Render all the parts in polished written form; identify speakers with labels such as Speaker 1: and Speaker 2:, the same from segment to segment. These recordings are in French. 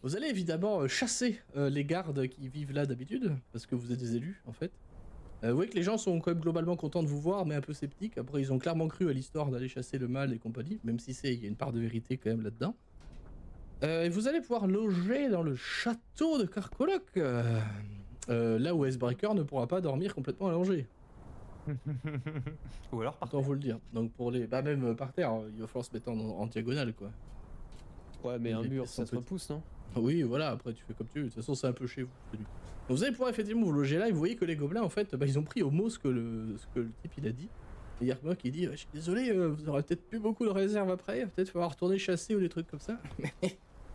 Speaker 1: Vous allez évidemment chasser les gardes qui vivent là d'habitude, parce que vous êtes des élus en fait. Vous voyez que les gens sont quand même globalement contents de vous voir, mais un peu sceptiques. Après, ils ont clairement cru à l'histoire d'aller chasser le mal et compagnie, même si il y a une part de vérité quand même là-dedans. Et vous allez pouvoir loger dans le château de Carcoloc, là où Icebreaker ne pourra pas dormir complètement allongé.
Speaker 2: Ou alors par
Speaker 1: Autant
Speaker 2: terre.
Speaker 1: vous le dire. Donc pour les... Bah même par terre, il va falloir se mettre en diagonale quoi.
Speaker 3: Ouais, mais
Speaker 1: Et
Speaker 3: un
Speaker 1: les
Speaker 3: mur,
Speaker 1: pièces
Speaker 3: ça
Speaker 1: sont
Speaker 3: se
Speaker 1: petites.
Speaker 3: repousse, non?
Speaker 1: Oui, voilà, après tu fais comme tu veux. De toute façon, c'est un peu chez vous. Donc vous allez pouvoir effectivement vous loger là et vous voyez que les gobelins, en fait, bah, ils ont pris au mot ce que le type il a dit. Et Yarmok il dit, je suis désolé, vous aurez peut-être plus beaucoup de réserves après, peut-être falloir retourner chasser ou des trucs comme ça.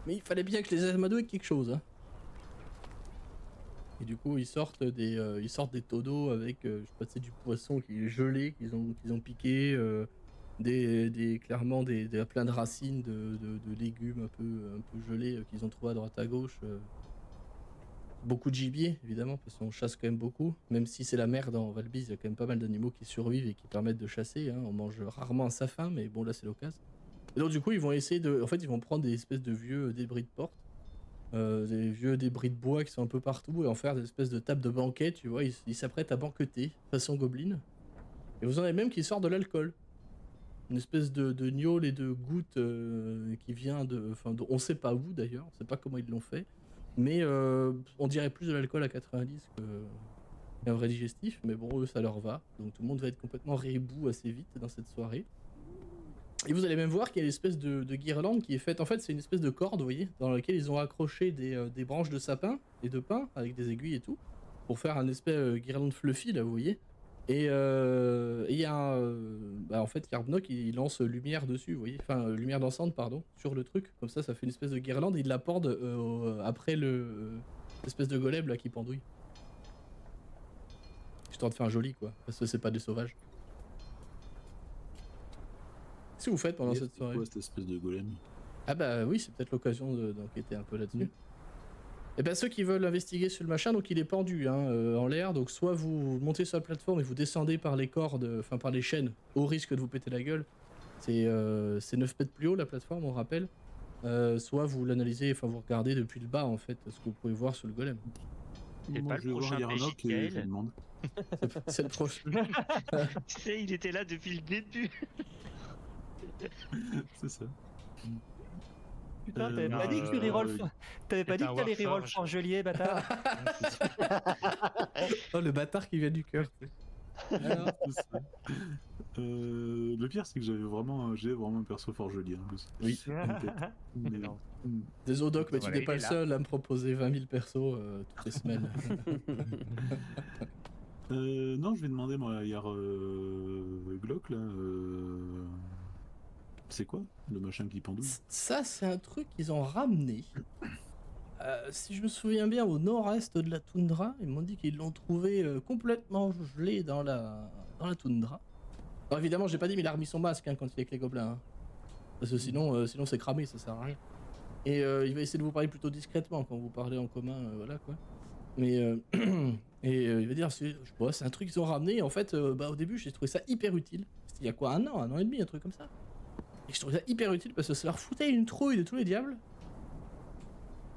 Speaker 1: Mais il fallait bien que je les amadouais quelque chose. Hein. Et du coup, ils sortent des tonneaux avec, je sais pas, c'est du poisson qui est gelé, qu'ils ont piqué, clairement plein de racines, de légumes un peu gelés qu'ils ont trouvé à droite à gauche. Beaucoup de gibier, évidemment, parce qu'on chasse quand même beaucoup. Même si c'est la merde en Valbise, il y a quand même pas mal d'animaux qui survivent et qui permettent de chasser. Hein. On mange rarement à sa faim, mais bon, là, c'est l'occasion. Et donc, du coup, ils vont essayer de... En fait, ils vont prendre des espèces de vieux débris de porte, des vieux débris de bois qui sont un peu partout, et en faire des espèces de tables de banquet, tu vois. Ils s'apprêtent à banqueter, façon gobelin. Et vous en avez même qui sortent de l'alcool. Une espèce de gnôle et de goutte qui vient de... Enfin, on sait pas où, d'ailleurs. On sait pas comment ils l'ont fait. Mais on dirait plus de l'alcool à 90 qu'un vrai digestif, mais bon, eux, ça leur va. Donc tout le monde va être complètement rébou assez vite dans cette soirée. Et vous allez même voir qu'il y a une espèce de guirlande qui est faite. En fait, c'est une espèce de corde, vous voyez, dans laquelle ils ont accroché des branches de sapin et de pin avec des aiguilles et tout, pour faire un espèce de guirlande fluffy, là, vous voyez. Et il y a en fait, Carbnock, il lance lumière dessus, vous voyez. Enfin, lumière dansante, pardon, sur le truc. Comme ça fait une espèce de guirlande et il la porde après l'espèce de golem, là, qui pendouille. Histoire de faire un joli, quoi. Parce que c'est pas des sauvages. Qu'est-ce que vous faites pendant cette soirée?
Speaker 4: C'est quoi cette espèce de golem?
Speaker 1: Ah bah oui, c'est peut-être l'occasion d'enquêter un peu là-dessus. Et ben ceux qui veulent investiguer sur le machin, donc il est pendu en l'air, donc soit vous montez sur la plateforme et vous descendez par les cordes, enfin par les chaînes, au risque de vous péter la gueule. C'est 9 mètres plus haut la plateforme, on rappelle. Soit vous l'analysez, enfin vous regardez depuis le bas en fait, ce que vous pouvez voir sur le golem.
Speaker 5: C'est pas le prochain PJ
Speaker 4: et je lui demande.
Speaker 1: C'est le prochain.
Speaker 5: Tu sais, il était là depuis le début.
Speaker 4: C'est ça.
Speaker 2: Putain, t'avais pas dit que tu reroll. T'avais pas dit que t'allais reroll Forgelier, bâtard.
Speaker 1: Oh, le bâtard qui vient du cœur. Alors...
Speaker 4: le pire, c'est que j'ai vraiment un perso forgelier en plus.
Speaker 1: Oui.
Speaker 4: Mais...
Speaker 1: Désolé, Doc, mais
Speaker 5: Voilà,
Speaker 1: tu n'es pas
Speaker 5: il
Speaker 1: le
Speaker 5: est là.
Speaker 1: seul à me proposer 20 000 persos toutes les semaines.
Speaker 4: non, je vais demander moi à Yar Glock là. C'est quoi le machin qui pendouille?
Speaker 1: Ça, c'est un truc qu'ils ont ramené. Si je me souviens bien, au nord-est de la toundra, ils m'ont dit qu'ils l'ont trouvé complètement gelé dans la toundra. Alors évidemment, j'ai pas dit, mais il a remis son masque quand il est avec les gobelins. Hein. Parce que sinon c'est cramé, ça sert à rien. Et il va essayer de vous parler plutôt discrètement quand vous parlez en commun, voilà quoi. Mais il va dire, c'est un truc qu'ils ont ramené. En fait, au début, j'ai trouvé ça hyper utile. C'était il y a quoi, un an et demi, un truc comme ça. Et je trouvais ça hyper utile parce que ça leur foutait une trouille de tous les diables.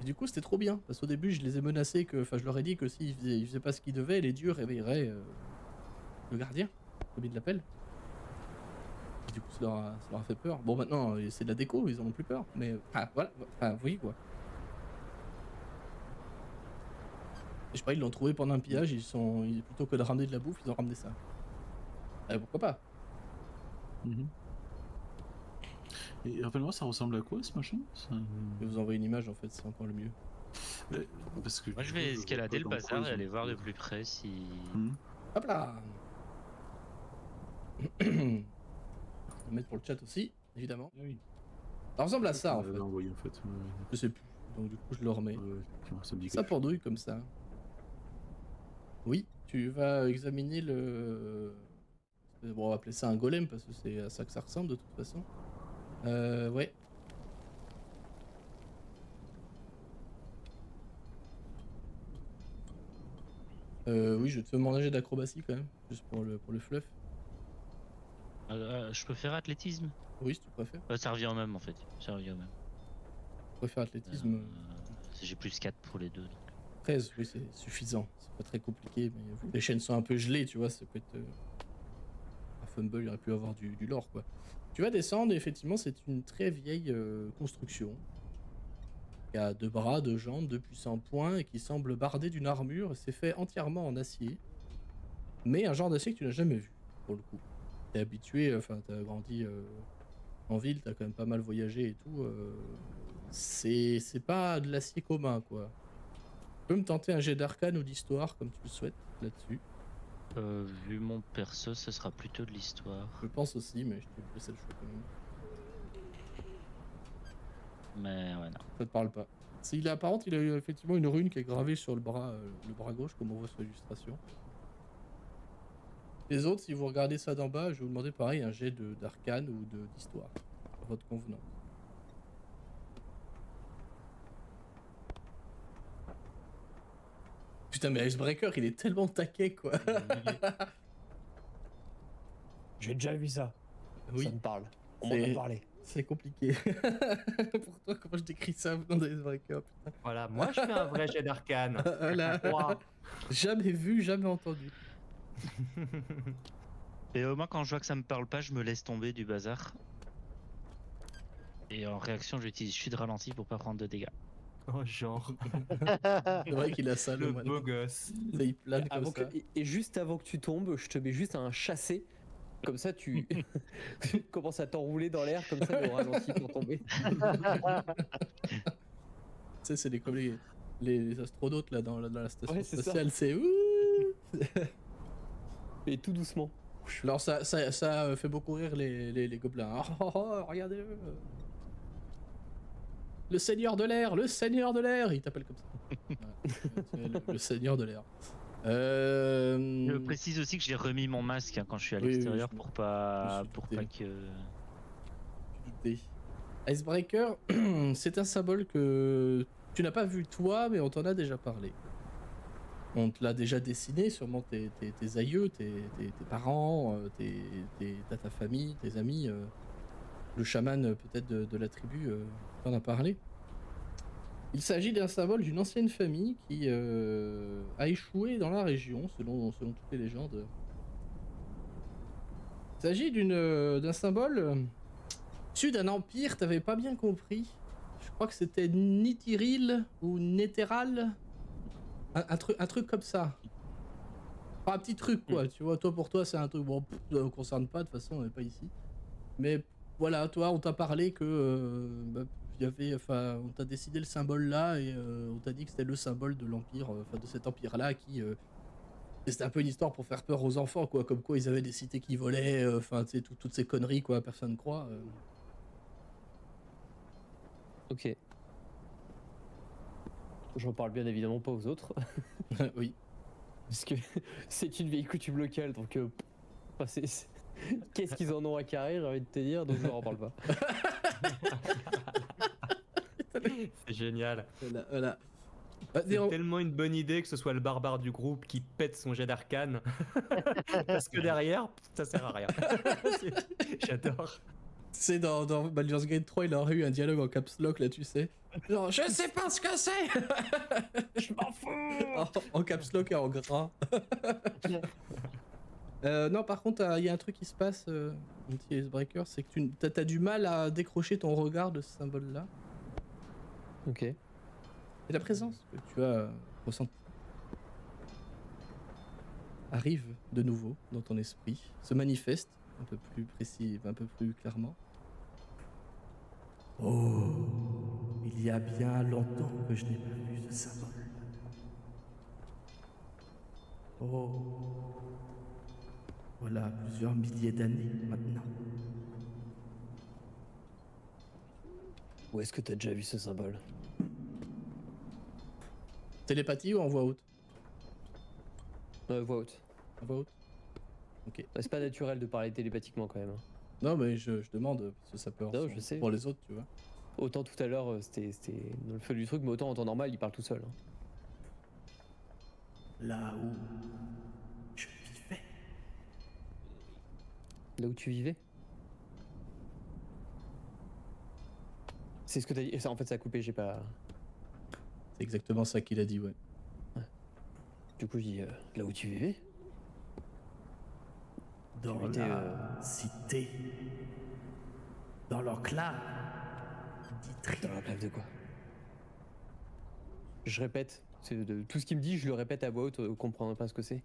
Speaker 1: Et du coup, c'était trop bien. Parce qu'au début, je les ai menacés je leur ai dit que s'ils faisaient pas ce qu'ils devaient, les dieux réveilleraient le gardien, comme ils l'appellent. Et du coup, ça leur a fait peur. Bon, maintenant, c'est de la déco, ils en ont plus peur. Mais, voilà. Enfin, vous voyez quoi. Et je sais pas, ils l'ont trouvé pendant un pillage, plutôt que de ramener de la bouffe, ils ont ramené ça. Pourquoi pas.
Speaker 4: Et rappelle-moi, ça ressemble à quoi ce machin
Speaker 1: Je vais vous envoyer une image en fait, c'est encore le mieux.
Speaker 4: Parce que
Speaker 5: Moi, je vais escalader le bazar et aller voir de plus près si.
Speaker 1: Hop là. On va mettre pour le chat aussi, évidemment.
Speaker 4: Ah oui.
Speaker 1: Ça ressemble à ça en fait.
Speaker 4: Envoyé, en fait.
Speaker 1: Je sais plus, donc du coup je le remets. Ça
Speaker 4: ça
Speaker 1: pendouille comme ça. Oui, tu vas examiner le... Bon, on va appeler ça un golem parce que c'est à ça que ça ressemble de toute façon. Ouais. Oui, je vais te faire mon âge d'acrobatie quand même, juste pour le fluff.
Speaker 5: Je peux faire athlétisme?
Speaker 1: Oui, si tu préfères.
Speaker 5: Ça revient au même en fait. Ça revient au même.
Speaker 1: Je préfère athlétisme.
Speaker 5: j'ai plus 4 pour les deux. Donc.
Speaker 1: 13, oui, c'est suffisant. C'est pas très compliqué, mais vu que les chaînes sont un peu gelées, tu vois, ça peut être. Un fumble, il aurait pu avoir du lore, quoi. Tu vas descendre, et effectivement, c'est une très vieille construction. Qui a 2 bras, 2 jambes, 2 puissants poings, et qui semble bardée d'une armure. Et c'est fait entièrement en acier. Mais un genre d'acier que tu n'as jamais vu, pour le coup. T'es habitué, enfin, t'as grandi en ville, t'as quand même pas mal voyagé et tout. C'est pas de l'acier commun, quoi. Tu peux me tenter un jet d'arcane ou d'histoire, comme tu le souhaites, là-dessus.
Speaker 5: Vu mon perso, ce sera plutôt de l'histoire.
Speaker 1: Je pense aussi, mais je te laisse le choix quand même.
Speaker 5: Mais ouais, non.
Speaker 1: Ça te parle pas. Par contre, il a eu effectivement une rune qui est gravée sur le bras gauche, comme on voit sur l'illustration. Les autres, si vous regardez ça d'en bas, je vais vous demander pareil un jet d'arcane ou d'histoire, à votre convenance. Putain, mais Icebreaker, il est tellement taquet, quoi.
Speaker 3: J'ai déjà vu ça.
Speaker 1: Oui,
Speaker 3: Ça me parle. On m'en a parlé.
Speaker 1: c'est compliqué. Pour toi, comment je décris ça venant d'Icebreaker, putain.
Speaker 2: Voilà, moi je fais un vrai jet d'arcane.
Speaker 1: Voilà.
Speaker 2: 3.
Speaker 1: Jamais vu, jamais entendu.
Speaker 5: Et au moins, quand je vois que ça me parle pas, je me laisse tomber du bazar. Et en réaction, j'utilise chute de ralenti pour pas prendre de dégâts.
Speaker 2: Oh, genre.
Speaker 1: C'est vrai qu'il a ça,
Speaker 2: Le
Speaker 1: moine.
Speaker 2: beau gosse.
Speaker 1: Il plane comme ça.
Speaker 3: Et juste avant que tu tombes, je te mets juste un chassé. Comme ça, tu commences à t'enrouler dans l'air, comme ça, le ralenti pour tomber.
Speaker 1: Tu sais, c'est comme les astronautes là dans la station
Speaker 3: Ouais, c'est
Speaker 1: spatiale, c'est ouh.
Speaker 3: Et tout doucement.
Speaker 1: Alors ça fait beaucoup rire les gobelins. Oh, regardez-le. Le seigneur de l'air, il t'appelle comme ça. Voilà. Le seigneur de l'air.
Speaker 5: Je précise aussi que j'ai remis mon masque quand je suis à l'extérieur pour pas que.
Speaker 1: Douté. Icebreaker, c'est un symbole que tu n'as pas vu toi, mais on t'en a déjà parlé. On te l'a déjà dessiné, sûrement tes aïeux, tes parents, ta famille, tes amis. Le chaman peut-être de la tribu t'en a parlé. Il s'agit d'un symbole d'une ancienne famille qui a échoué dans la région, selon toutes les légendes. Il s'agit d'un symbole issu d'un empire, t'avais pas bien compris. Je crois que c'était Nithiril ou Nethéral. Un truc comme ça. Enfin, un petit truc quoi, tu vois, pour toi c'est un truc, bon, ça ne concerne pas, de toute façon on n'est pas ici. Mais voilà, toi on t'a parlé que on t'a décidé le symbole là et on t'a dit que c'était le symbole de l'empire, de cet empire là qui c'était un peu une histoire pour faire peur aux enfants quoi, comme quoi ils avaient des cités qui volaient, tu sais toutes ces conneries quoi, personne croit.
Speaker 3: Ok. J'en parle bien évidemment pas aux autres.
Speaker 1: Oui.
Speaker 3: Parce que c'est une vieille coutume locale, donc qu'est-ce qu'ils en ont à carrer, j'ai envie de te dire, donc je leur en parle pas.
Speaker 2: C'est génial.
Speaker 1: Voilà.
Speaker 2: C'est tellement une bonne idée que ce soit le barbare du groupe qui pète son jet d'arcane. Parce que derrière, ça sert à rien. J'adore.
Speaker 1: C'est dans Baldur's Gate 3, il aurait eu un dialogue en caps lock là, tu sais. Genre, je sais pas ce que c'est.
Speaker 3: Je m'en fous.
Speaker 1: En caps lock et en gras. Non, par contre, il y a un truc qui se passe, mon petit Icebreaker, c'est que t'as du mal à décrocher ton regard de ce symbole-là.
Speaker 3: Ok.
Speaker 1: Et la présence que tu as ressentie arrive de nouveau dans ton esprit, se manifeste un peu plus précis, un peu plus clairement. Oh, il y a bien longtemps que je n'ai pas vu ce symbole. Oh, voilà plusieurs milliers d'années maintenant.
Speaker 3: Où est-ce que t'as déjà vu ce symbole?
Speaker 1: Télépathie ou en voix haute?
Speaker 3: Voix haute.
Speaker 1: En voix haute. Ok.
Speaker 3: C'est pas naturel de parler télépathiquement quand même. Hein.
Speaker 1: Non, mais je demande, parce que ça peut
Speaker 3: Non, je sais.
Speaker 1: pour les autres, tu vois.
Speaker 3: Autant tout à l'heure, c'était dans le feu du truc, mais autant en temps normal, il parle tout seul. Hein.
Speaker 1: Là où je vivais.
Speaker 3: Là où tu vivais? C'est ce que t'as dit. En fait, ça a coupé, j'ai pas.
Speaker 1: C'est exactement ça qu'il a dit, ouais.
Speaker 3: Du coup, je dis là où tu vivais.
Speaker 1: Dans
Speaker 3: Tu étais,
Speaker 1: la cité. Dans l'enclave.
Speaker 3: Dans l'enclave de quoi? Je répète, tout ce qu'il me dit, je le répète à voix haute, comprendre pas ce que c'est.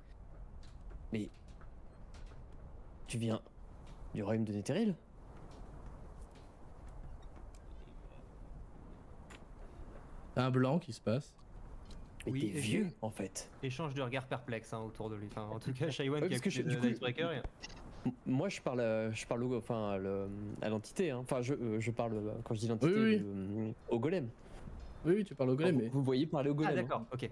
Speaker 3: Mais tu viens du royaume de Netheril?
Speaker 1: Un blanc qui se passe.
Speaker 3: Mais
Speaker 2: Oui,
Speaker 3: t'es
Speaker 2: et
Speaker 3: vieux
Speaker 2: je-
Speaker 3: en fait.
Speaker 2: Échange de regards perplexes autour de lui. Enfin, en tout cas, Shaiwan
Speaker 3: Ouais,
Speaker 2: qui a
Speaker 3: parce que
Speaker 2: écouté
Speaker 3: du
Speaker 2: de
Speaker 3: coup-
Speaker 2: l'Icebreaker.
Speaker 3: Moi, je parle à l'entité. Hein. Enfin, je parle quand je dis l'entité,
Speaker 1: Oui,
Speaker 3: au golem.
Speaker 1: Oui, tu parles au golem,
Speaker 3: Enfin,
Speaker 1: mais.
Speaker 3: vous voyez parler au golem.
Speaker 2: Ah
Speaker 3: hein.
Speaker 2: d'accord, ok.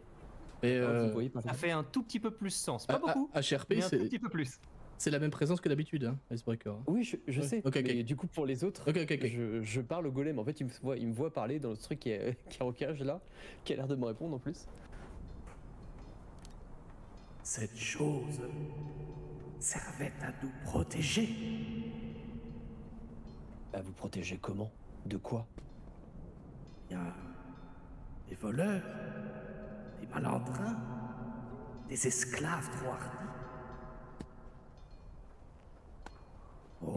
Speaker 1: Et
Speaker 3: Vous voyez parler.
Speaker 2: Ça fait un tout petit peu plus sens. Pas beaucoup,
Speaker 1: HRP,
Speaker 2: mais un tout petit peu plus.
Speaker 1: c'est la même présence que d'habitude, hein, Icebreaker. Hein.
Speaker 3: Oui, je
Speaker 1: Ouais.
Speaker 3: sais.
Speaker 1: Ok, ok.
Speaker 3: Mais du coup, pour les autres,
Speaker 1: Ok.
Speaker 3: je parle au golem. En fait, il me voit parler dans ce truc qui est en cage là, qui a l'air de me répondre en plus.
Speaker 6: Cette chose servait à nous protéger.
Speaker 3: Bah, vous protégez comment? De quoi?
Speaker 6: Il y a des voleurs, des malandrins, des esclaves trop hardis.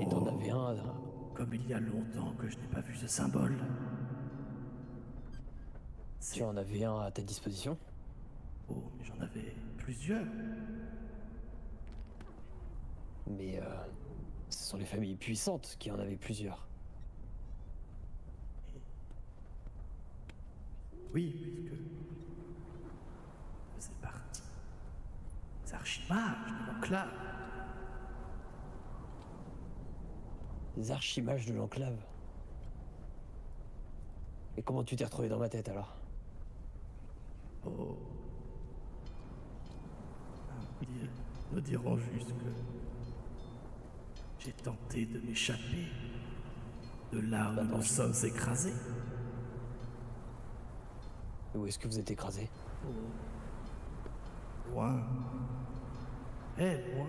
Speaker 3: Et t'en avais un.
Speaker 6: Comme il y a longtemps que je n'ai pas vu ce symbole.
Speaker 3: Tu en avais un à ta disposition?
Speaker 6: Oh, mais j'en avais plusieurs.
Speaker 3: Mais ce sont les familles puissantes qui en avaient plusieurs.
Speaker 6: Oui, puisque je faisais partie des archimages de l'enclave.
Speaker 3: Les archimages de l'enclave. Et comment tu t'es retrouvé dans ma tête alors?
Speaker 6: Oh. Nous dirons juste que j'ai tenté de m'échapper de là où nous nous sommes écrasés.
Speaker 3: Où est-ce que vous êtes écrasé?
Speaker 6: Loin. Loin.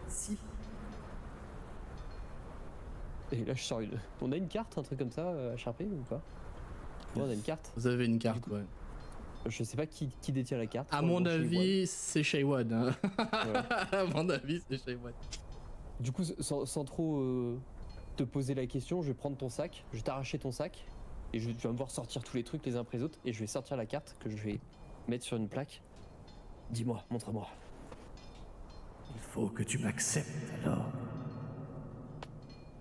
Speaker 6: Si.
Speaker 3: Et là je sors une. On a une carte, un truc comme ça, à Sharpé ou pas? Ouais, on a une carte.
Speaker 1: Vous avez une carte, ouais.
Speaker 3: Je sais pas qui détient la carte.
Speaker 1: À mon avis, c'est Shaiwan. Hein.
Speaker 3: Ouais.
Speaker 1: À mon avis, c'est Shaiwan.
Speaker 3: Du coup, sans trop te poser la question, je vais prendre ton sac, je vais t'arracher ton sac, et tu vas me voir sortir tous les trucs les uns après les autres, et je vais sortir la carte que je vais mettre sur une plaque. Dis-moi, montre-moi.
Speaker 6: Il faut que tu m'acceptes alors.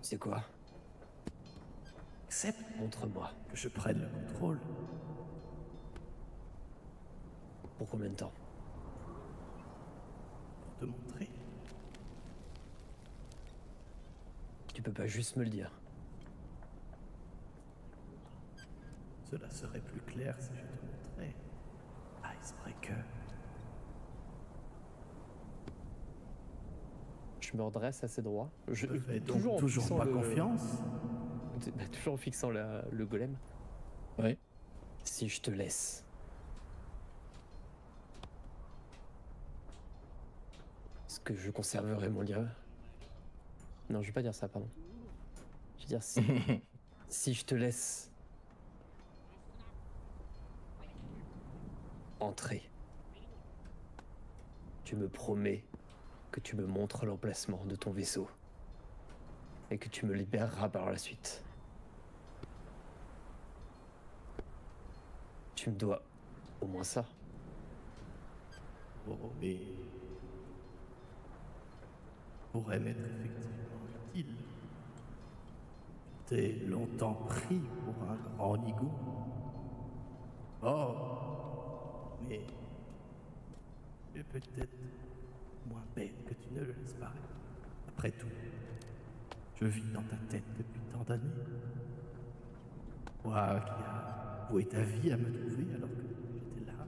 Speaker 3: C'est quoi?
Speaker 6: Accepte
Speaker 3: Montre-moi.
Speaker 6: que je prenne le contrôle.
Speaker 3: Pour combien de temps?
Speaker 6: Pour te montrer.
Speaker 3: Tu peux pas juste me le dire.
Speaker 6: Cela serait plus clair si je te montrais. Icebreaker.
Speaker 3: Je me redresse assez droit. Je
Speaker 6: Me fais donc
Speaker 3: en
Speaker 6: toujours
Speaker 3: fixant
Speaker 6: pas confiance.
Speaker 3: toujours en fixant le golem.
Speaker 1: Ouais.
Speaker 3: Si je te laisse. Est-ce que je conserverai mon lien? Non, je vais pas dire ça, pardon. Je vais dire si je te laisse entrer, tu me promets que tu me montres l'emplacement de ton vaisseau et que tu me libéreras par la suite. Tu me dois au moins ça.
Speaker 6: Oh, mais pourrait m'être effectivement utile. T'es longtemps pris pour un grand nigo. Oh, mais tu es peut-être moins bête que tu ne le laisses paraître. Après tout, je vis dans ta tête depuis tant d'années. Toi qui as voué ta vie à me trouver alors que j'étais là.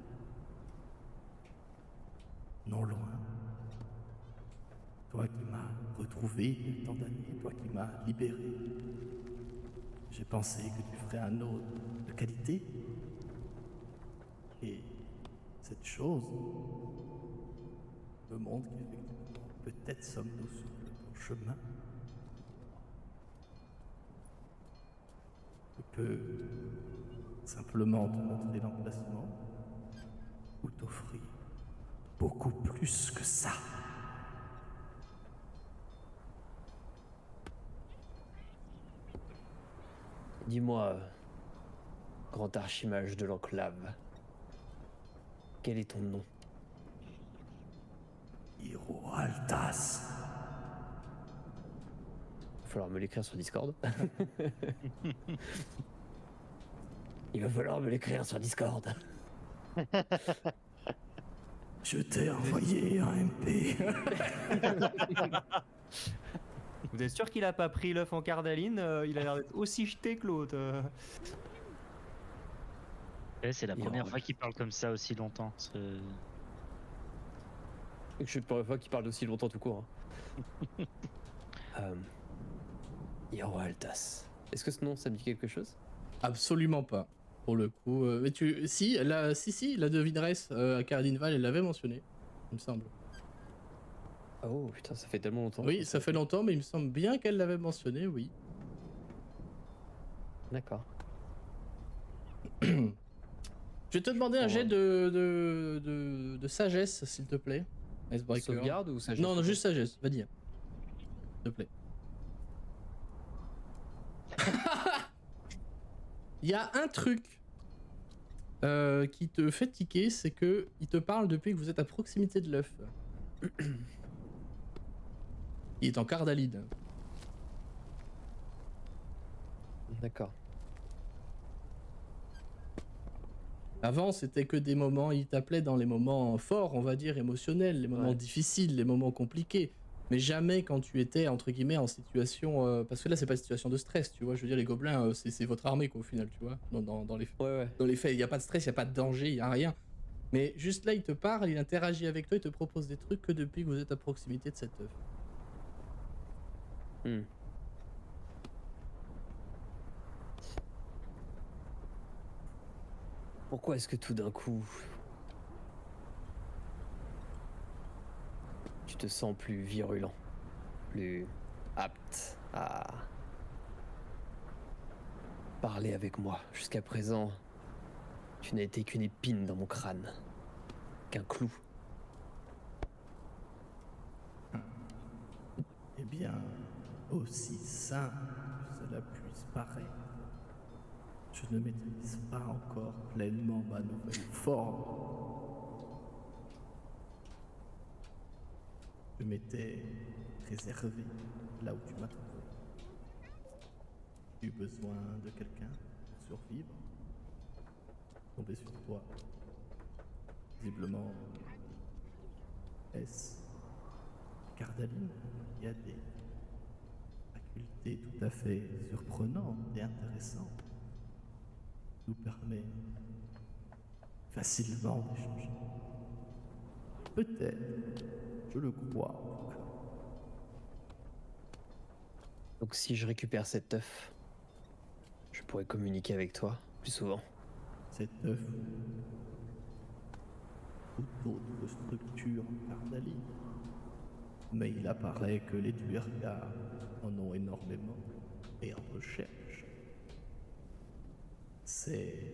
Speaker 6: Non loin. Toi qui m'as retrouvé il y a tant d'années, toi qui m'as libéré. J'ai pensé que tu ferais un autre de qualité. Et cette chose me montre qu'effectivement, peut-être sommes-nous sur le bon chemin. Je peux simplement te montrer l'emplacement ou t'offrir beaucoup plus que ça.
Speaker 3: Dis-moi, grand archimage de l'enclave, quel est ton nom?
Speaker 6: Hiro Altas.
Speaker 3: Il va falloir me l'écrire sur Discord. Il va falloir me l'écrire sur Discord.
Speaker 6: Je t'ai envoyé un MP.
Speaker 2: Vous êtes sûr qu'il a pas pris l'œuf en cardaline? Il a l'air d'être aussi jeté que l'autre.
Speaker 5: Ouais, c'est la
Speaker 3: Il
Speaker 5: première
Speaker 3: rentre.
Speaker 5: fois qu'il parle comme ça aussi longtemps.
Speaker 3: Je suis la première fois qu'il parle d'aussi longtemps tout court. Hiro Altas. Est-ce que ce nom, ça me dit quelque chose?
Speaker 1: Absolument pas, pour le coup. Mais si, la devineresse à Cardinval, elle l'avait mentionné, il me semble.
Speaker 3: Oh putain, ça fait tellement longtemps.
Speaker 1: Oui, ça fait longtemps, mais il me semble bien qu'elle l'avait mentionné, oui.
Speaker 3: D'accord.
Speaker 1: Je vais te demander un jet de sagesse, s'il te plaît. Icebreaker.
Speaker 3: Sauvegarde ou sagesse?
Speaker 1: Non, juste sagesse, va dire. S'il te plaît. Il y a un truc qui te fait tiquer, c'est que il te parle depuis que vous êtes à proximité de l'œuf. Il est en cardalide.
Speaker 3: D'accord.
Speaker 1: Avant, c'était que des moments, il t'appelait dans les moments forts, on va dire, émotionnels, les moments
Speaker 3: Ouais.
Speaker 1: difficiles, les moments compliqués. Mais jamais quand tu étais, entre guillemets, en situation... parce que là, c'est pas une situation de stress, tu vois. Je veux dire, les gobelins, c'est votre armée, quoi, au final, tu vois. Dans les,
Speaker 3: Ouais.
Speaker 1: dans les faits, il n'y a pas de stress, il n'y a pas de danger, il n'y a rien. Mais juste là, il te parle, il interagit avec toi, il te propose des trucs que depuis que vous êtes à proximité de cet œuf.
Speaker 3: Hmm. Pourquoi est-ce que tout d'un coup tu te sens plus virulent, plus apte à parler avec moi? Jusqu'à présent, tu n'as été qu'une épine dans mon crâne, qu'un clou.
Speaker 6: Eh bien, aussi simple que cela puisse paraître, je ne maîtrise pas encore pleinement ma nouvelle forme. Je m'étais réservé là où tu m'as trouvé. J'ai eu besoin de quelqu'un pour survivre. Tomber sur toi. Visiblement, est-ce Cardaline, il y a des facultés tout à fait surprenantes et intéressantes. Nous permet facilement d'échanger. Peut-être, je le crois en tout cas.
Speaker 3: Donc si je récupère cet œuf, je pourrais communiquer avec toi plus souvent.
Speaker 6: Cet œuf, toute autre structure cardaline. Mais il apparaît que les Duergar en ont énormément et en recherche. C'est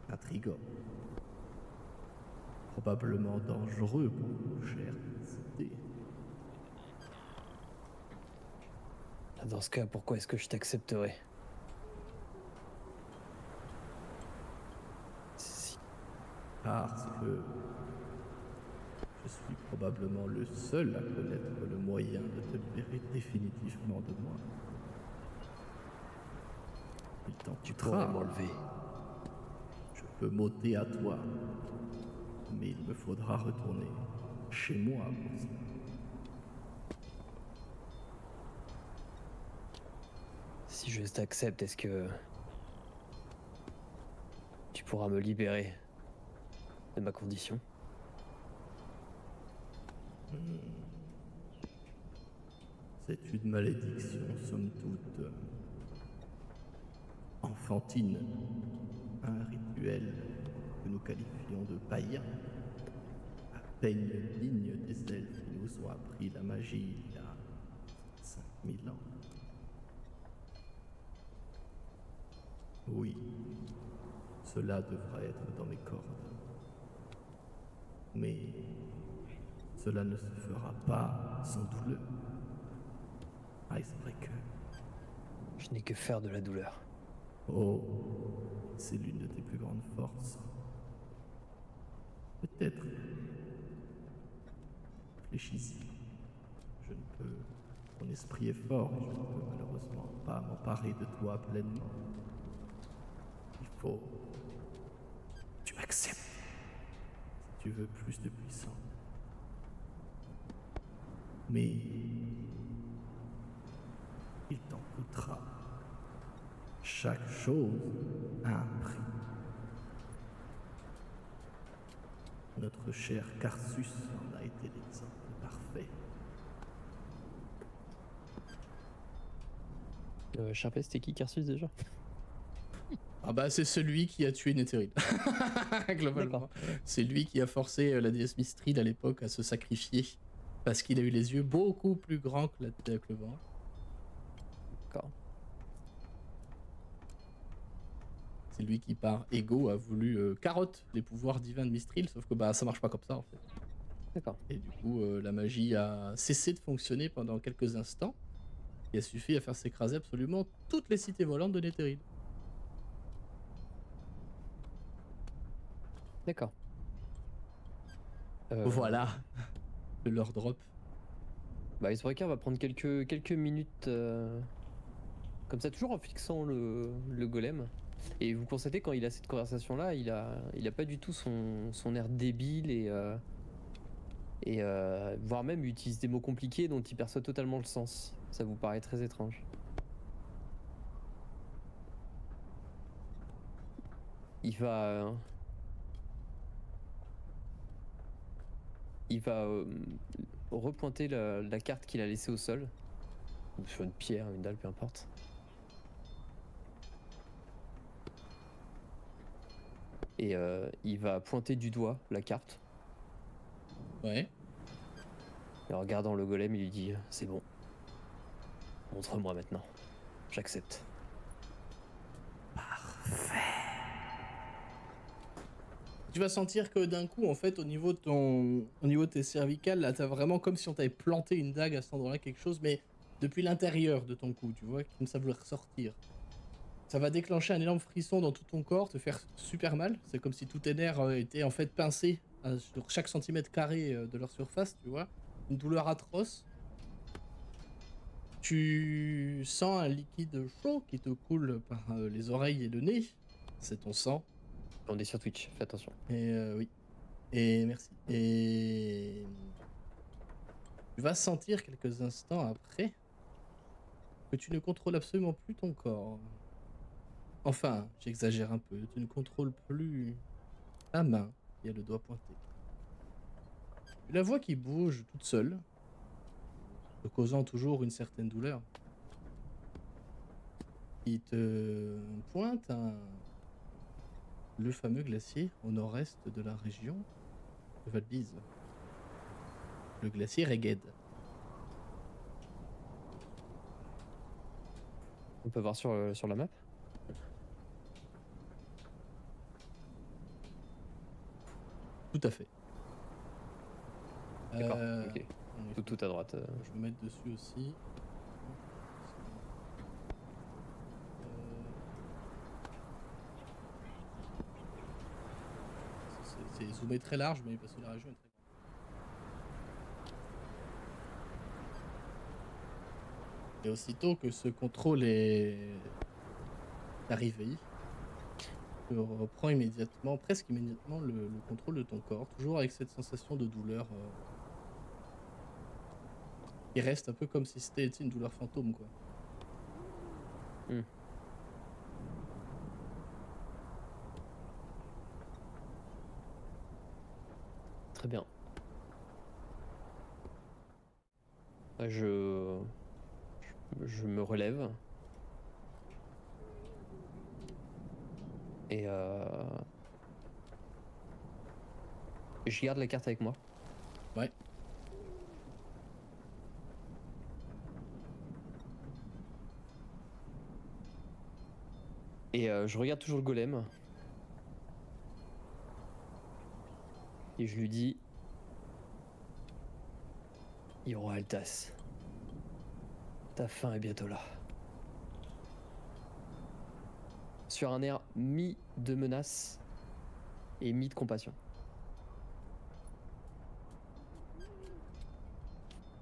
Speaker 6: intriguant. Probablement dangereux pour vos chères idées.
Speaker 3: Dans ce cas, pourquoi est-ce que je t'accepterais? Si-
Speaker 6: Parce que je suis probablement le seul à connaître le moyen de te libérer définitivement de moi. Il t'en
Speaker 3: Tu pourrais
Speaker 6: coûtera.
Speaker 3: m'enlever.
Speaker 6: Je peux m'ôter à toi, mais il me faudra retourner chez moi pour ça.
Speaker 3: Si je t'accepte, est-ce que tu pourras me libérer de ma condition?
Speaker 6: C'est une malédiction, somme toute, enfantine. Un rituel que nous qualifions de païen. À peine digne des elfes qui nous ont appris la magie il y a 5000 ans. Oui, cela devra être dans mes cordes. Mais cela ne se fera pas sans douleur. Ah, et c'est vrai que...
Speaker 3: Je n'ai que faire de la douleur.
Speaker 6: Oh, c'est l'une de tes plus grandes forces. Peut-être. Réfléchis-y. Je ne peux... Ton esprit est fort et je ne peux malheureusement pas m'emparer de toi pleinement. Il faut... Tu m'acceptes. Si tu veux plus de puissance. Mais... il t'en coûtera. Chaque chose a un prix. Notre cher Carsus en a été l'exemple parfait.
Speaker 3: Sharpay, c'était qui Carsus déjà?
Speaker 1: Ah bah c'est celui qui a tué Netheril. Globalement. C'est lui qui a forcé la déesse Mistrid à l'époque à se sacrifier. Parce qu'il a eu les yeux beaucoup plus grands que le vent.
Speaker 3: D'accord.
Speaker 1: C'est lui qui, par ego, a voulu carotte les pouvoirs divins de Mistral, sauf que bah ça marche pas comme ça en fait.
Speaker 3: D'accord.
Speaker 1: Et du coup, la magie a cessé de fonctionner pendant quelques instants. Il a suffi à faire s'écraser absolument toutes les cités volantes de Netheril.
Speaker 3: D'accord.
Speaker 1: Voilà le lore drop.
Speaker 3: Bah, Icebreaker va prendre quelques minutes comme ça, toujours en fixant le golem. Et vous constatez, quand il a cette conversation-là, il a pas du tout son air débile et voire même utilise des mots compliqués dont il perçoit totalement le sens. Ça vous paraît très étrange. Il va repointer la carte qu'il a laissée au sol, ou sur une pierre, une dalle, peu importe. Et il va pointer du doigt la carte.
Speaker 1: Ouais.
Speaker 3: Et en regardant le golem, il lui dit « C'est bon. Montre-moi maintenant. J'accepte. »
Speaker 1: Tu vas sentir que d'un coup, en fait, au niveau de tes cervicales, là, t'as vraiment comme si on t'avait planté une dague à cet endroit-là, quelque chose, mais depuis l'intérieur de ton cou, tu vois, comme ça voulait ressortir. Ça va déclencher un énorme frisson dans tout ton corps, te faire super mal. C'est comme si tous tes nerfs étaient en fait pincés sur chaque centimètre carré de leur surface, tu vois. Une douleur atroce. Tu sens un liquide chaud qui te coule par les oreilles et le nez. C'est ton sang.
Speaker 3: On est sur Twitch, fais attention.
Speaker 1: Et oui. Et merci. Et tu vas sentir quelques instants après que tu ne contrôles absolument plus ton corps. Enfin, j'exagère un peu. Tu ne contrôles plus ta main qui a le doigt pointé. Tu la vois qui bouge toute seule, te causant toujours une certaine douleur. Il te pointe le fameux glacier au nord-est de la région de Valbise. Le glacier Reged.
Speaker 3: On peut voir sur la map.
Speaker 1: Tout à fait.
Speaker 3: D'accord, ok.
Speaker 1: il faut-
Speaker 3: Tout à droite.
Speaker 1: Je vais me mettre dessus aussi. C'est zoomé très large, mais parce que la région est très grande. Et aussitôt que ce contrôle est arrivé, tu reprends immédiatement, presque immédiatement, le contrôle de ton corps, toujours avec cette sensation de douleur qui reste un peu comme si c'était une douleur fantôme, quoi.
Speaker 3: Très bien. Je me relève. Et je garde la carte avec moi.
Speaker 1: Ouais.
Speaker 3: Et je regarde toujours le golem. Et je lui dis... Hiro Altas, ta fin est bientôt là. Sur un air mi de menace et mi de compassion.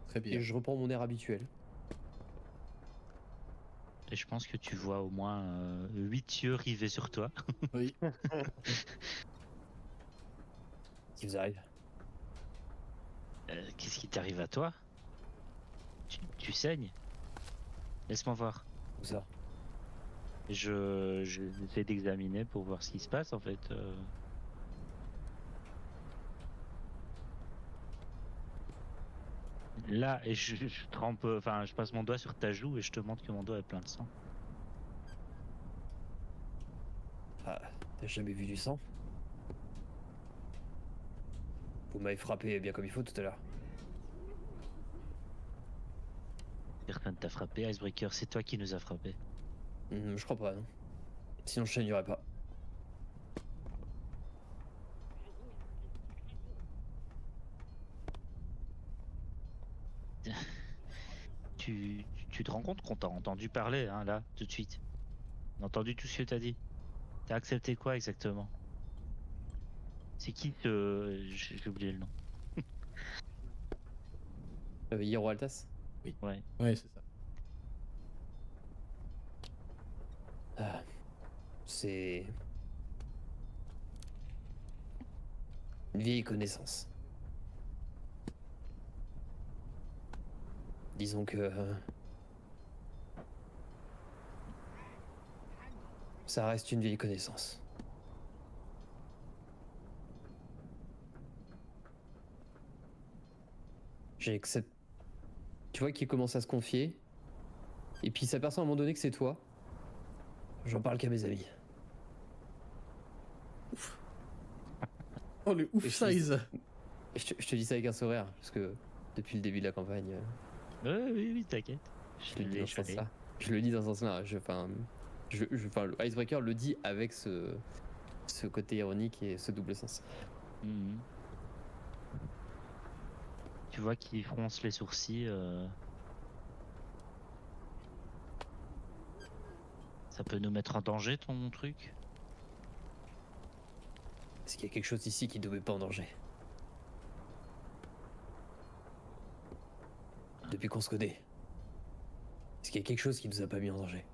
Speaker 1: Très bien.
Speaker 3: Et je reprends mon air habituel.
Speaker 5: Et je pense que tu vois au moins 8 yeux rivés sur toi.
Speaker 1: Oui.
Speaker 3: Qu'est-ce qui vous arrive?
Speaker 5: Qu'est-ce qui t'arrive à toi? Tu saignes? Laisse-moi voir.
Speaker 3: Où ça?
Speaker 5: J'essaie d'examiner pour voir ce qui se passe en fait. Là, et je trempe, enfin, je passe mon doigt sur ta joue et je te montre que mon doigt est plein de sang.
Speaker 3: Ah, t'as jamais vu du sang? Vous m'avez frappé bien comme il faut tout à l'heure.
Speaker 5: Personne t'a frappé, Icebreaker, c'est toi qui nous as frappé.
Speaker 3: Je crois pas, non. Sinon je saignerais pas.
Speaker 5: Tu te rends compte qu'on t'a entendu parler, hein, là, tout de suite. On a entendu tout ce que t'as dit. T'as accepté quoi exactement? C'est qui j'ai oublié le nom.
Speaker 3: Hiro Altas?
Speaker 5: Ouais.
Speaker 1: Ouais, c'est ça.
Speaker 3: Ah, c'est... une vieille connaissance. Disons que... ça reste une vieille connaissance. J'accepte. Tu vois qu'il commence à se confier. Et puis il s'aperçoit à un moment donné que c'est toi. J'en parle qu'à mes amis.
Speaker 1: Oh, le ouf
Speaker 3: Et je dis-
Speaker 1: size.
Speaker 3: Et je te dis ça avec un sourire, parce que depuis le début de la campagne,
Speaker 5: Oui, t'inquiète.
Speaker 3: je le dis dans ce sens-là. Je le dis dans ce sens-là. Enfin, le Icebreaker le dit avec ce côté ironique et ce double sens.
Speaker 5: Mhm. Tu vois qu'il fronce les sourcils. Ça peut nous mettre en danger ton truc?
Speaker 3: Est-ce qu'il y a quelque chose ici qui ne nous met pas en danger? Depuis qu'on se connaît. Est-ce qu'il y a quelque chose qui nous a pas mis en danger?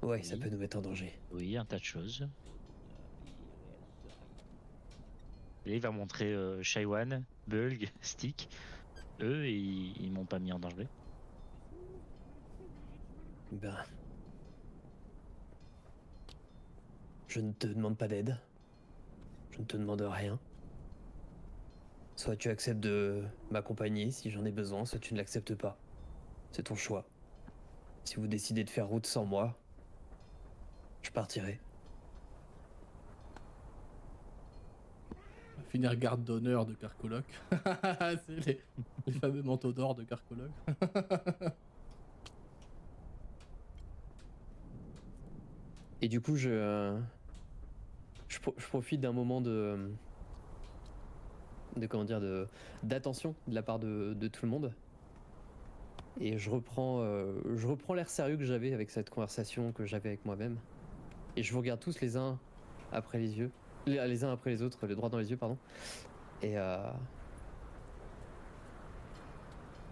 Speaker 3: Ouais, ça
Speaker 5: Oui.
Speaker 3: peut nous mettre en danger.
Speaker 5: Oui, un tas de choses. Et il va montrer Shaiwan, Bulg, Stick. Eux, ils m'ont pas mis en danger.
Speaker 3: Ben... je ne te demande pas d'aide. Je ne te demande rien. Soit tu acceptes de m'accompagner si j'en ai besoin, soit tu ne l'acceptes pas. C'est ton choix. Si vous décidez de faire route sans moi, je partirai.
Speaker 1: On va finir garde d'honneur de Carcoloc. C'est les fameux manteaux d'or de Carcoloc.
Speaker 3: Et du coup, je profite d'un moment de comment dire, d'attention de la part de tout le monde. Et je reprends l'air sérieux que j'avais avec cette conversation que j'avais avec moi-même. Et je vous regarde tous les uns après les yeux, les uns après les autres, le droit dans les yeux, pardon. Et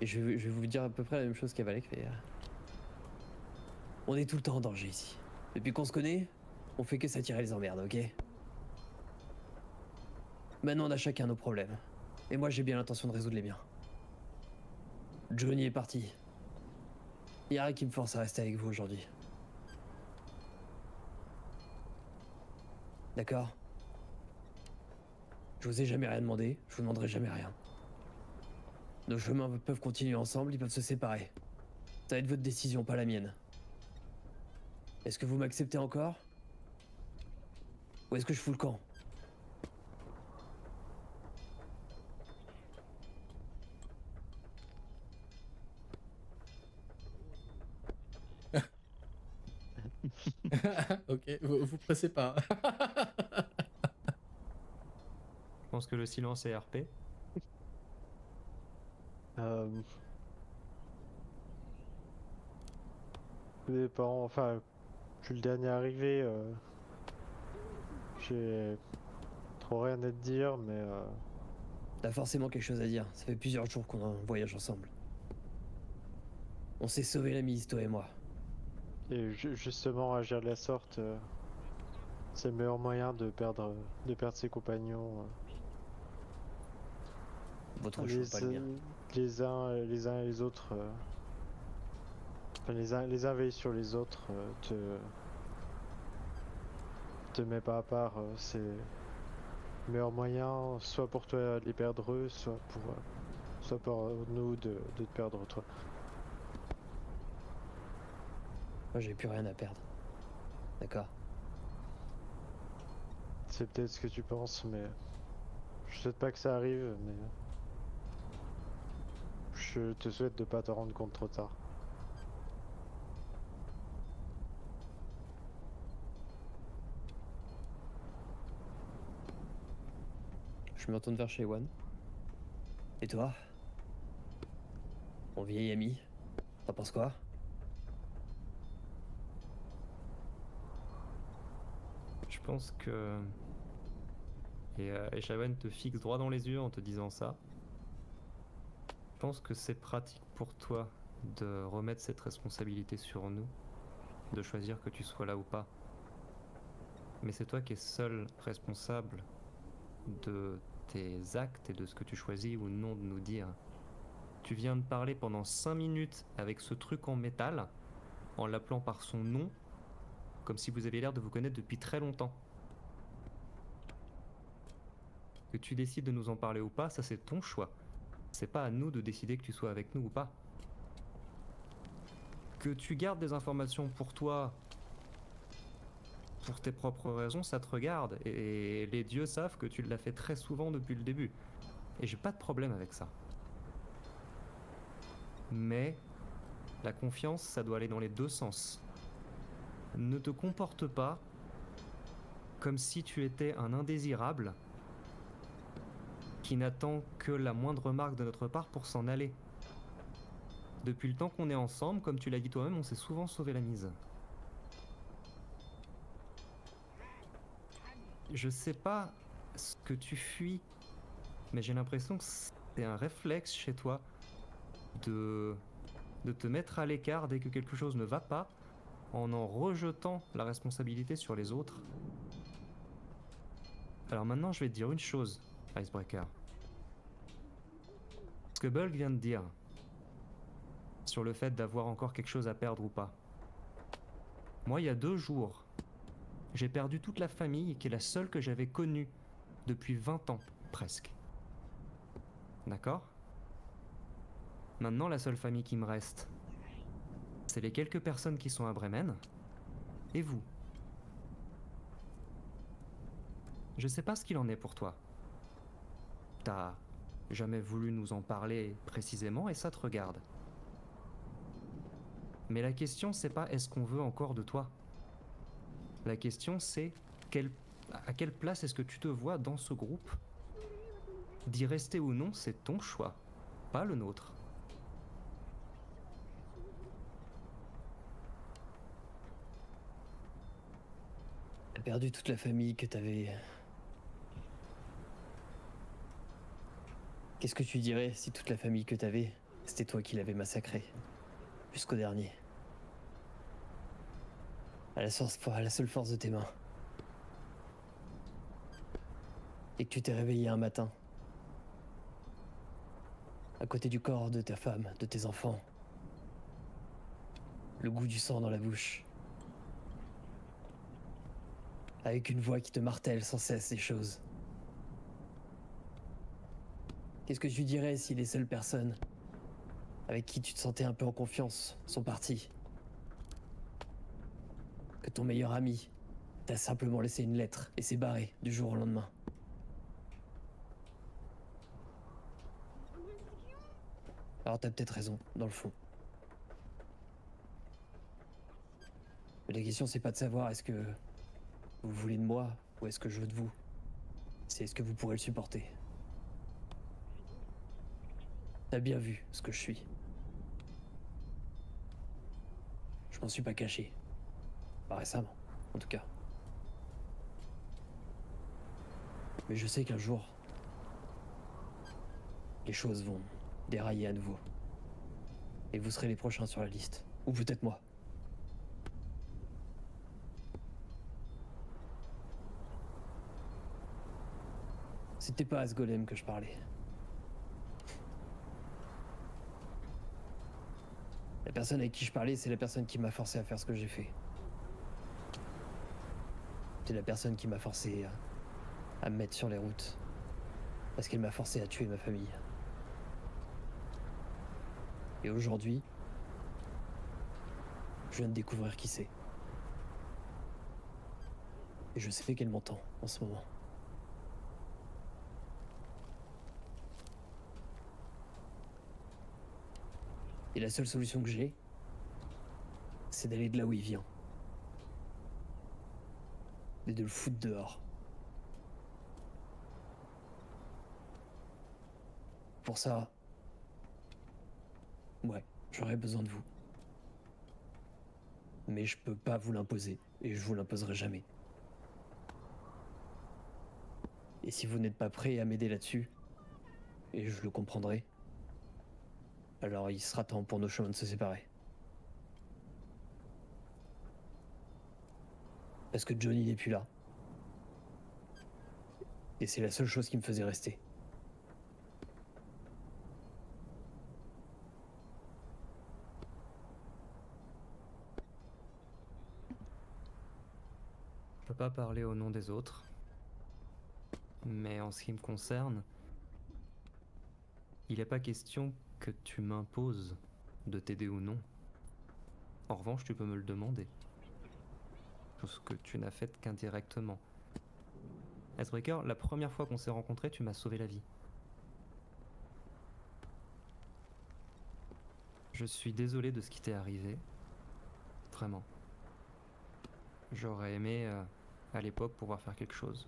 Speaker 3: je vais vous dire à peu près la même chose qu'Avalek fait. On est tout le temps en danger ici. Depuis qu'on se connaît, on fait que s'attirer les emmerdes, ok? Maintenant, on a chacun nos problèmes. Et moi, j'ai bien l'intention de résoudre les miens. Johnny est parti. Il y a rien qui me force à rester avec vous aujourd'hui. D'accord? Je vous ai jamais rien demandé, je vous demanderai jamais rien. Nos chemins peuvent continuer ensemble, ils peuvent se séparer. Ça va être votre décision, pas la mienne. Est-ce que vous m'acceptez encore? Ou est-ce que je fous le camp?
Speaker 1: Ok, vous pressez pas.
Speaker 2: pense que le silence est RP.
Speaker 7: Tout dépend, enfin, je suis le dernier arrivé, j'ai trop rien à te dire, mais
Speaker 3: T'as forcément quelque chose à dire. Ça fait plusieurs jours qu'on voyage ensemble. On s'est sauvé la mise, toi et moi.
Speaker 7: justement agir de la sorte, c'est le meilleur moyen de perdre ses compagnons.
Speaker 3: Votre choix, pas le mien.
Speaker 7: Les uns et les autres, enfin, les uns veillent sur les autres, te mets pas à part, c'est le meilleur moyen, soit pour toi de les perdre eux, soit pour nous de te perdre toi.
Speaker 3: Moi, j'ai plus rien à perdre. D'accord.
Speaker 7: C'est peut-être ce que tu penses, mais je souhaite pas que ça arrive, mais je te souhaite de pas te rendre compte trop tard.
Speaker 3: Je me retourne vers chez One. Et toi? Mon vieil ami, t'en penses quoi?
Speaker 2: Je pense que... Et Shawen te fixe droit dans les yeux en te disant ça. Je pense que c'est pratique pour toi de remettre cette responsabilité sur nous, de choisir que tu sois là ou pas. Mais c'est toi qui es seul responsable de tes actes et de ce que tu choisis ou non de nous dire. Tu viens de parler pendant 5 minutes avec ce truc en métal, en l'appelant par son nom, comme si vous aviez l'air de vous connaître depuis très longtemps. Que tu décides de nous en parler ou pas, ça c'est ton choix. C'est pas à nous de décider que tu sois avec nous ou pas. Que tu gardes des informations pour toi, pour tes propres raisons, ça te regarde. Et les dieux savent que tu l'as fait très souvent depuis le début. Et j'ai pas de problème avec ça. Mais la confiance, ça doit aller dans les deux sens. Ne te comporte pas comme si tu étais un indésirable qui n'attend que la moindre marque de notre part pour s'en aller. Depuis le temps qu'on est ensemble, comme tu l'as dit toi-même, on s'est souvent sauvé la mise. Je sais pas ce que tu fuis, mais j'ai l'impression que c'est un réflexe chez toi de te mettre à l'écart dès que quelque chose ne va pas, en rejetant la responsabilité sur les autres. Alors maintenant, je vais te dire une chose, Icebreaker. Ce que Bulk vient de dire sur le fait d'avoir encore quelque chose à perdre ou pas. Moi, il y a 2 jours, j'ai perdu toute la famille qui est la seule que j'avais connue depuis 20 ans, presque. D'accord ? Maintenant, la seule famille qui me reste, c'est les quelques personnes qui sont à Bremen, et vous. Je sais pas ce qu'il en est pour toi. T'as jamais voulu nous en parler précisément et ça te regarde. Mais la question c'est pas est-ce qu'on veut encore de toi. La question c'est à quelle place est-ce que tu te vois dans ce groupe. D'y rester ou non, c'est ton choix, pas le nôtre.
Speaker 3: T'as perdu toute la famille que t'avais. Qu'est-ce que tu dirais si toute la famille que t'avais, c'était toi qui l'avais massacrée? Jusqu'au dernier. À la seule force de tes mains. Et que tu t'es réveillé un matin. À côté du corps de ta femme, de tes enfants. Le goût du sang dans la bouche. Avec une voix qui te martèle sans cesse des choses. Qu'est-ce que tu dirais si les seules personnes avec qui tu te sentais un peu en confiance sont parties? Que ton meilleur ami t'a simplement laissé une lettre et s'est barré du jour au lendemain. Alors t'as peut-être raison, dans le fond. Mais la question c'est pas de savoir est-ce que vous voulez de moi ou est-ce que je veux de vous. c'est est-ce que vous pourrez le supporter? T'as bien vu ce que je suis. Je m'en suis pas caché. Pas récemment, en tout cas. Mais je sais qu'un jour, les choses vont dérailler à nouveau. Et vous serez les prochains sur la liste. Ou peut-être moi. C'était pas à ce golem que je parlais. La personne avec qui je parlais, c'est la personne qui m'a forcé à faire ce que j'ai fait. C'est la personne qui m'a forcé à me mettre sur les routes. Parce qu'elle m'a forcé à tuer ma famille. Et aujourd'hui, je viens de découvrir qui c'est. Et je sais qu'elle m'entend en ce moment. Et la seule solution que j'ai, c'est d'aller de là où il vient. Et de le foutre dehors. Pour ça, ouais, j'aurais besoin de vous. Mais je peux pas vous l'imposer, et je vous l'imposerai jamais. Et si vous n'êtes pas prêt à m'aider là-dessus, et je le comprendrai, alors il sera temps pour nos chemins de se séparer. Parce que Johnny n'est plus là. Et c'est la seule chose qui me faisait rester.
Speaker 2: Je peux pas parler au nom des autres, mais en ce qui me concerne, il n'est pas question que tu m'imposes de t'aider ou non. En revanche, tu peux me le demander. Chose que tu n'as faite qu'indirectement. Icebreaker, la première fois qu'on s'est rencontrés, tu m'as sauvé la vie. Je suis désolé de ce qui t'est arrivé. Vraiment. J'aurais aimé, à l'époque, pouvoir faire quelque chose.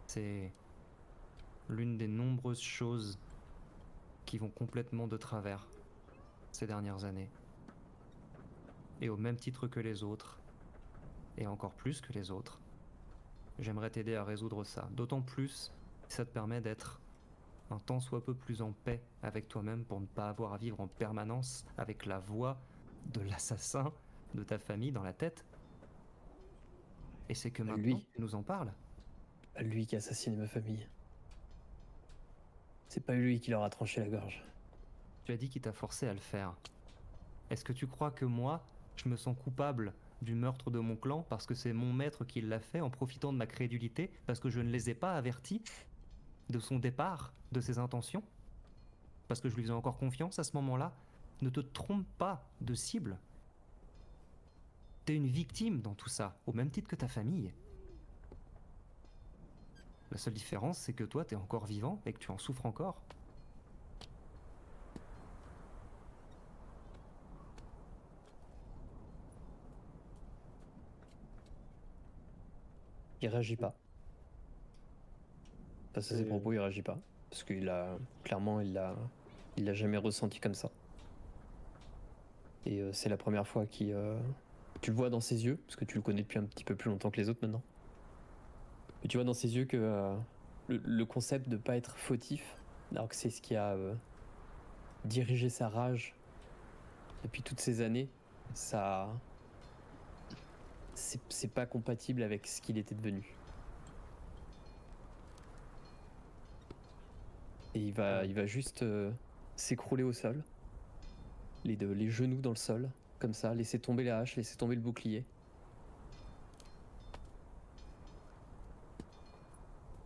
Speaker 2: C'est l'une des nombreuses choses qui vont complètement de travers ces dernières années. Et au même titre que les autres, et encore plus que les autres, j'aimerais t'aider à résoudre ça. D'autant plus si ça te permet d'être un tant soit peu plus en paix avec toi-même pour ne pas avoir à vivre en permanence avec la voix de l'assassin de ta famille dans la tête. Et c'est que maintenant,
Speaker 3: Lui.
Speaker 2: tu nous en parles.
Speaker 3: Pas lui qui a assassiné ma famille. C'est pas lui qui leur a tranché la gorge.
Speaker 2: Tu as dit qu'il t'a forcé à le faire. Est-ce que tu crois que moi, je me sens coupable du meurtre de mon clan parce que c'est mon maître qui l'a fait en profitant de ma crédulité, parce que je ne les ai pas avertis de son départ, de ses intentions? Parce que je lui faisais encore confiance à ce moment-là? Ne te trompe pas de cible. T'es une victime dans tout ça, au même titre que ta famille. La seule différence, c'est que toi, t'es encore vivant et que tu en souffres encore.
Speaker 3: Il réagit pas. Face à ses propos, il réagit pas. Parce qu'il a... Clairement, il l'a jamais ressenti comme ça. Et c'est la première fois qu'il... Tu le vois dans ses yeux, parce que tu le connais depuis un petit peu plus longtemps que les autres maintenant. Et tu vois dans ses yeux que le concept de pas être fautif, alors que c'est ce qui a dirigé sa rage depuis toutes ces années, ça... C'est pas compatible avec ce qu'il était devenu. Et il va juste s'écrouler au sol, les genoux dans le sol, comme ça, laisser tomber la hache, laisser tomber le bouclier.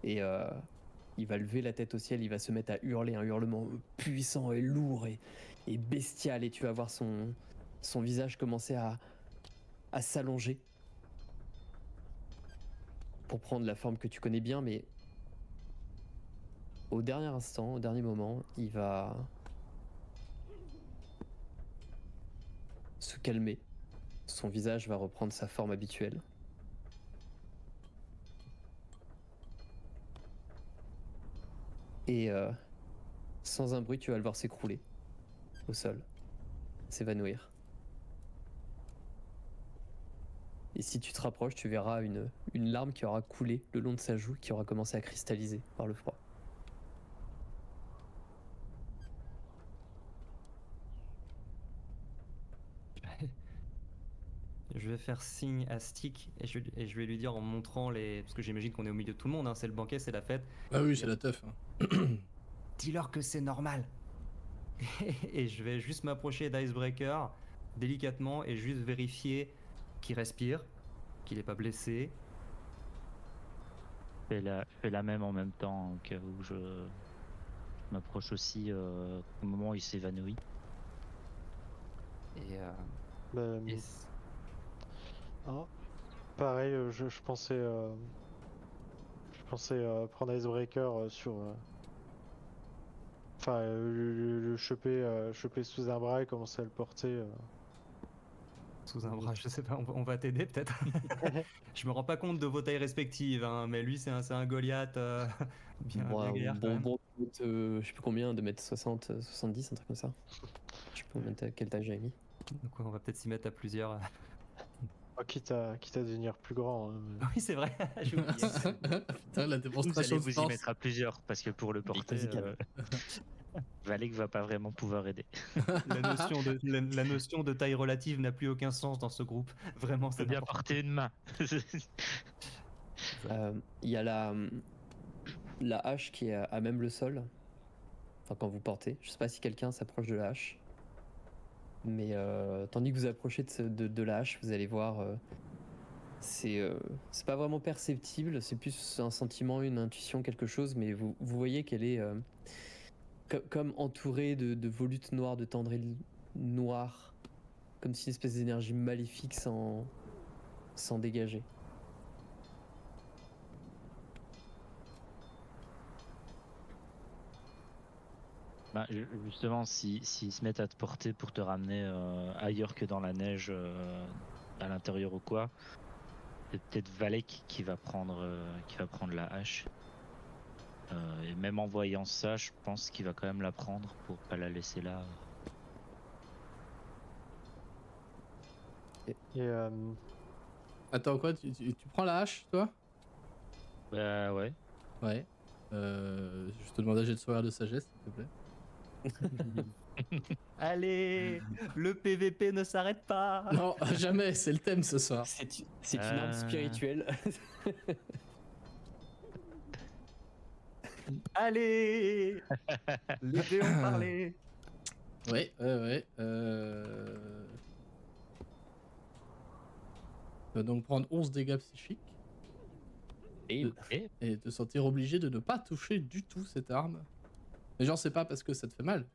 Speaker 3: Et il va lever la tête au ciel, il va se mettre à hurler, un hurlement puissant et lourd et bestial, et tu vas voir son visage commencer à s'allonger pour prendre la forme que tu connais bien, mais au dernier instant, au dernier moment, il va se calmer. Son visage va reprendre sa forme habituelle. Et sans un bruit, tu vas le voir s'écrouler au sol, s'évanouir. Et si tu te rapproches, tu verras une larme qui aura coulé le long de sa joue, qui aura commencé à cristalliser par le froid.
Speaker 2: Je vais faire signe à Stick et je vais lui dire en montrant les... Parce que j'imagine qu'on est au milieu de tout le monde, hein, c'est le banquet, c'est la fête.
Speaker 1: Ah oui, c'est la teuf. Hein.
Speaker 2: Dis-leur que c'est normal. Et je vais juste m'approcher d'Icebreaker délicatement et juste vérifier qu'il respire, qu'il n'est pas blessé.
Speaker 5: Je fais la même en même temps, au cas où je m'approche aussi au moment où il s'évanouit.
Speaker 2: Et,
Speaker 7: Bah,
Speaker 2: et
Speaker 7: hein, pareil, je pensais, prendre Icebreaker sur. Enfin, le choper sous un bras et commencer à le porter.
Speaker 2: sous un bras, je sais pas, on va t'aider peut-être. Je me rends pas compte de vos tailles respectives, hein, mais lui c'est un Goliath bien gaillard quand même.
Speaker 3: Je sais plus combien, de mètres 60, 70, un truc comme ça. Je sais pas combien quelle taille j'ai mis.
Speaker 2: Donc ouais, on va peut-être s'y mettre à plusieurs.
Speaker 7: Quitte à devenir plus grand. Hein, mais-
Speaker 2: Oui c'est vrai, j'ai oublié.
Speaker 1: Putain, la
Speaker 5: Vous
Speaker 1: démonstration
Speaker 5: allez
Speaker 1: de
Speaker 5: vous y
Speaker 1: force.
Speaker 5: mettre à plusieurs, parce que pour le porter,
Speaker 3: vas-y, calme.
Speaker 5: Valek va pas vraiment pouvoir aider.
Speaker 2: La notion de taille relative n'a plus aucun sens dans ce groupe. Vraiment,
Speaker 5: Je
Speaker 2: c'est
Speaker 5: peux bien
Speaker 2: n'importe
Speaker 5: porter une main.
Speaker 3: Il y a la hache qui est à même le sol. Enfin, quand vous portez. Je sais pas si quelqu'un s'approche de la hache. Mais tandis que vous approchez de la hache, vous allez voir. C'est pas vraiment perceptible. C'est plus un sentiment, une intuition, quelque chose. Mais vous voyez qu'elle est comme entourée de volutes noires, de tendrils noirs. Comme si une espèce d'énergie maléfique s'en dégageait.
Speaker 5: Bah, justement, s'ils se mettent à te porter pour te ramener ailleurs que dans la neige, à l'intérieur ou quoi, c'est peut-être Valek qui va prendre la hache. Et même en voyant ça, je pense qu'il va quand même la prendre pour pas la laisser là.
Speaker 7: Et
Speaker 1: Attends, quoi, tu prends la hache, toi?
Speaker 5: Bah ouais.
Speaker 1: Ouais. Je te demande un jet de sauvegarde de sagesse, s'il te plaît.
Speaker 2: Allez, le PVP ne s'arrête pas.
Speaker 1: Non, jamais, c'est le thème ce soir.
Speaker 3: C'est une arme spirituelle.
Speaker 2: Allez, les dés ont parlé.
Speaker 1: Ouais. Tu vas donc prendre 11 dégâts psychiques
Speaker 3: Et
Speaker 1: et te sentir obligé de ne pas toucher du tout cette arme. Mais genre, c'est pas parce que ça te fait mal,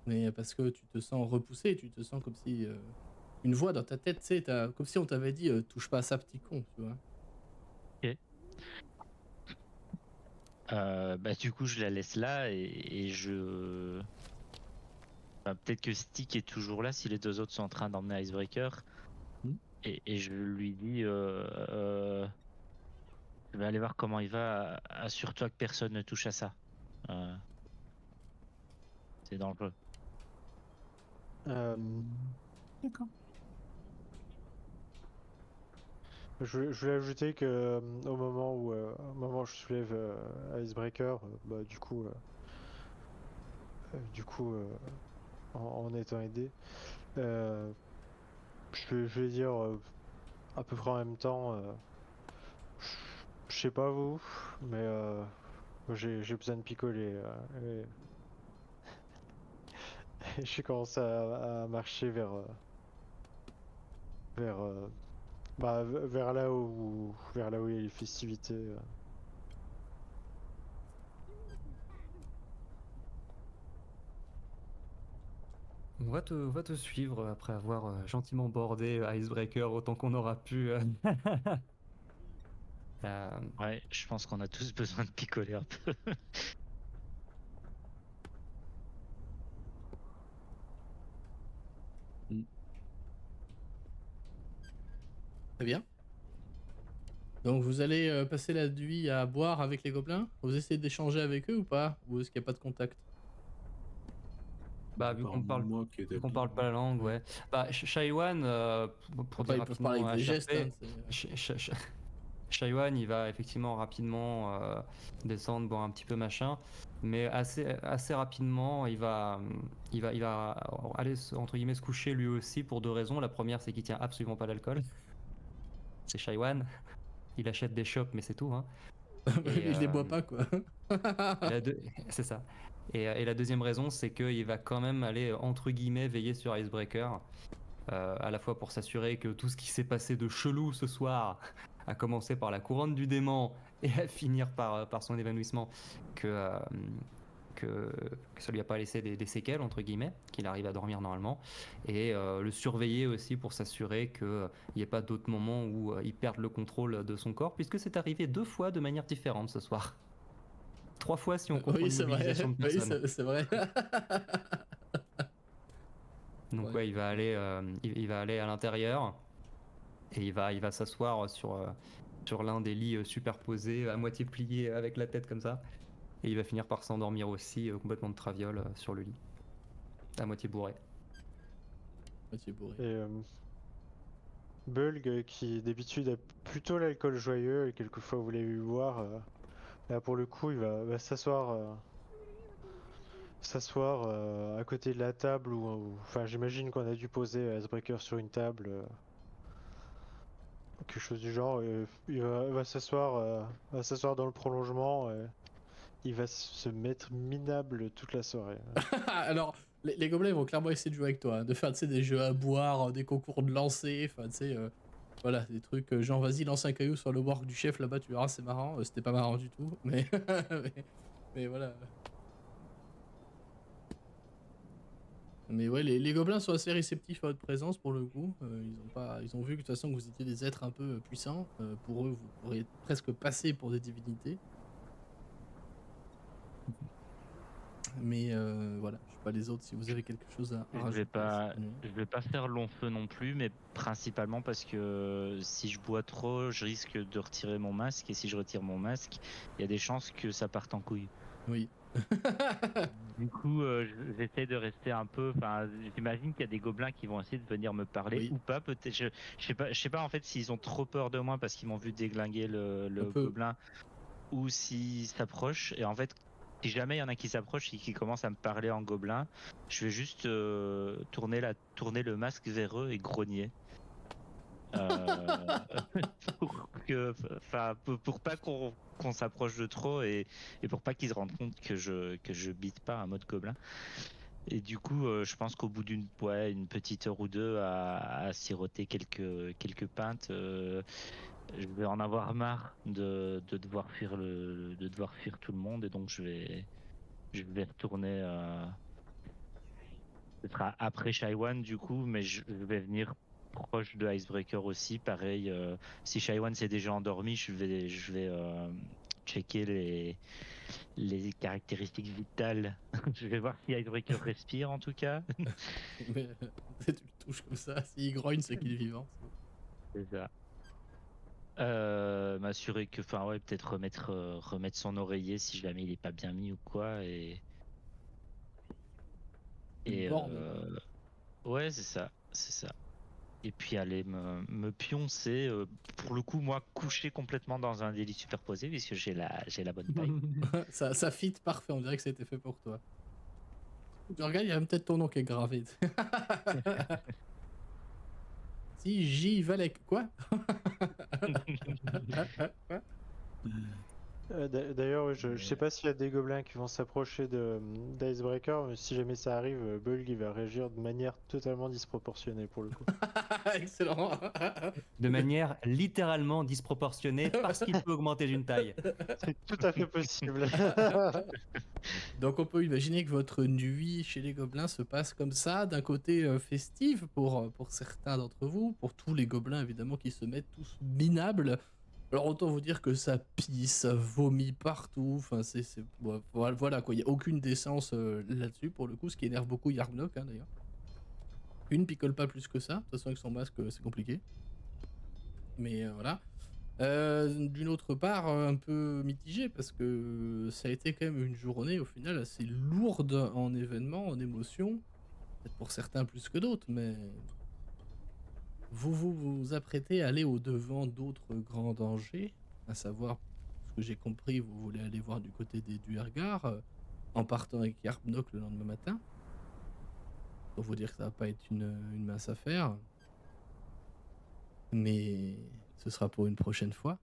Speaker 1: mais parce que tu te sens repoussé, tu te sens comme si une voix dans ta tête, tu sais, comme si on t'avait dit touche pas à ça, petit con, tu vois.
Speaker 5: Bah du coup, je la laisse là et je. Enfin, peut-être que Stick est toujours là si les deux autres sont en train d'emmener Icebreaker. Et je lui dis je vais aller voir comment il va. Assure-toi que personne ne touche à ça. C'est dangereux.
Speaker 4: D'accord.
Speaker 7: Je voulais ajouter que au moment où je soulève Icebreaker, en étant aidé, je vais dire à peu près en même temps, je sais pas vous, mais j'ai besoin de picoler. Et je commence à marcher vers, vers là où il y a les festivités.
Speaker 2: On va te suivre après avoir gentiment bordé Icebreaker autant qu'on aura pu.
Speaker 5: Ouais, je pense qu'on a tous besoin de picoler un peu.
Speaker 1: Très bien. Donc vous allez passer la nuit à boire avec les gobelins? Vous essayez d'échanger avec eux ou pas? Ou est-ce qu'il n'y a pas de contact?
Speaker 2: Bah, vu qu'on parle,
Speaker 4: Moi qui est
Speaker 2: vu qu'on
Speaker 4: habillé.
Speaker 2: parle pas la langue, ouais. Bah, Shaiwan, pour dire
Speaker 1: Ils peuvent parler
Speaker 2: rapidement
Speaker 1: avec
Speaker 2: à
Speaker 1: des gestes.
Speaker 2: HRP,
Speaker 1: Hein, c'est-
Speaker 2: Shaiwan, il va effectivement rapidement descendre, boire un petit peu machin, mais assez rapidement, il va aller entre guillemets se coucher lui aussi pour deux raisons. La première, c'est qu'il tient absolument pas l'alcool. C'est Shaiwan. Il achète des shops, mais c'est tout. Hein. Et,
Speaker 1: Je les bois pas, quoi.
Speaker 2: la deux- c'est ça. Et la deuxième raison, c'est qu'il va quand même aller entre guillemets veiller sur Icebreaker, à la fois pour s'assurer que tout ce qui s'est passé de chelou ce soir, à commencer par la couronne du démon et à finir par son évanouissement, que, que ça lui a pas laissé des séquelles, entre guillemets, qu'il arrive à dormir normalement, et le surveiller aussi pour s'assurer qu'il n'y ait pas d'autres moments où il perde le contrôle de son corps, puisque c'est arrivé 2 fois de manière différente ce soir. 3 fois si on compte
Speaker 1: Oui,
Speaker 2: une
Speaker 1: c'est vrai.
Speaker 2: mobilisation de
Speaker 1: Oui,
Speaker 2: personnes.
Speaker 1: c'est vrai.
Speaker 2: Donc ouais, il va aller à l'intérieur et il va s'asseoir sur l'un des lits superposés, à moitié plié avec la tête comme ça. Et il va finir par s'endormir aussi, complètement de traviole sur le lit, à moitié bourré.
Speaker 1: Moitié bourré.
Speaker 7: Et Bulg, qui d'habitude a plutôt l'alcool joyeux, et quelquefois vous l'avez vu boire, là pour le coup il va s'asseoir à côté de la table, enfin j'imagine qu'on a dû poser Icebreaker sur une table, quelque chose du genre, et va s'asseoir dans le prolongement, et il va se mettre minable toute la soirée.
Speaker 1: Alors, les gobelins ils vont clairement essayer de jouer avec toi, hein, de faire des jeux à boire, des concours de lancer, enfin tu sais, voilà, des trucs genre vas-y lance un caillou sur le work du chef là-bas, tu verras, c'est marrant. C'était pas marrant du tout, mais mais voilà. Mais ouais, les gobelins sont assez réceptifs à votre présence pour le coup. Ils ont vu que de toute façon que vous étiez des êtres un peu puissants. Pour eux, vous pourriez presque passer pour des divinités. Mais voilà, je sais pas les autres si vous avez quelque chose à
Speaker 5: Je vais
Speaker 1: rajouter.
Speaker 5: pas,
Speaker 1: sinon.
Speaker 5: je vais pas faire long feu non plus, mais principalement parce que si je bois trop, je risque de retirer mon masque, et si je retire mon masque, il y a des chances que ça parte en couille.
Speaker 1: Oui.
Speaker 5: Du coup, j'essaie de rester un peu. Enfin, j'imagine qu'il y a des gobelins qui vont essayer de venir me parler
Speaker 1: Oui.
Speaker 5: ou pas. Peut-être. Je sais pas en fait s'ils ont trop peur de moi parce qu'ils m'ont vu déglinguer le
Speaker 1: Un peu.
Speaker 5: gobelin, ou s'ils s'approchent. Et en fait, si jamais il y en a qui s'approchent et qui commencent à me parler en gobelin, je vais juste tourner le masque vers eux et grogner. Pour pas qu'on s'approche de trop, et pour pas qu'ils se rendent compte que je bite pas un mode gobelin. Et du coup, je pense qu'au bout d'une petite heure ou deux à siroter quelques pintes, je vais en avoir marre de devoir fuir tout le monde, et donc je vais retourner. Ce sera après Shaiwan du coup, mais je vais venir proche de Icebreaker aussi. Pareil, si Shaiwan s'est déjà endormi, je vais checker les caractéristiques vitales. Je vais voir si Icebreaker respire en tout cas.
Speaker 1: Mais tu le touches comme ça, s'il grogne, c'est qu'il est vivant.
Speaker 5: C'est ça. M'assurer que, enfin ouais, peut-être remettre son oreiller si jamais il est pas bien mis ou quoi, et
Speaker 1: Une borne.
Speaker 5: ouais, c'est ça. Et puis aller me pioncer, pour le coup moi couché complètement dans un lit superposé puisque j'ai la bonne taille.
Speaker 1: ça fit parfait, on dirait que ça a été fait pour toi. Tu regardes, il y a peut-être ton nom qui est gravé. Si J. Valek, quoi?
Speaker 7: D'ailleurs, je sais pas s'il y a des gobelins qui vont s'approcher d'Icebreaker, mais si jamais ça arrive, Bulg il va réagir de manière totalement disproportionnée pour le coup.
Speaker 1: Excellent.
Speaker 2: De manière littéralement disproportionnée parce qu'il peut augmenter d'une taille.
Speaker 7: C'est tout à fait possible.
Speaker 1: Donc on peut imaginer que votre nuit chez les gobelins se passe comme ça, d'un côté festif pour certains d'entre vous, pour tous les gobelins évidemment qui se mettent tous minables. Alors autant vous dire que ça pisse, ça vomit partout, enfin voilà quoi, il n'y a aucune décence là-dessus pour le coup, ce qui énerve beaucoup Yargnok hein, d'ailleurs. Il ne picole pas plus que ça, de toute façon avec son masque c'est compliqué. Mais voilà. D'une autre part, un peu mitigé parce que ça a été quand même une journée au final assez lourde en événements, en émotions. Peut-être pour certains plus que d'autres, mais vous apprêtez à aller au-devant d'autres grands dangers, à savoir, ce que j'ai compris, vous voulez aller voir du côté des Duergar, en partant avec Yarpnok le lendemain matin. Pour vous dire que ça va pas être une mince affaire. Mais ce sera pour une prochaine fois.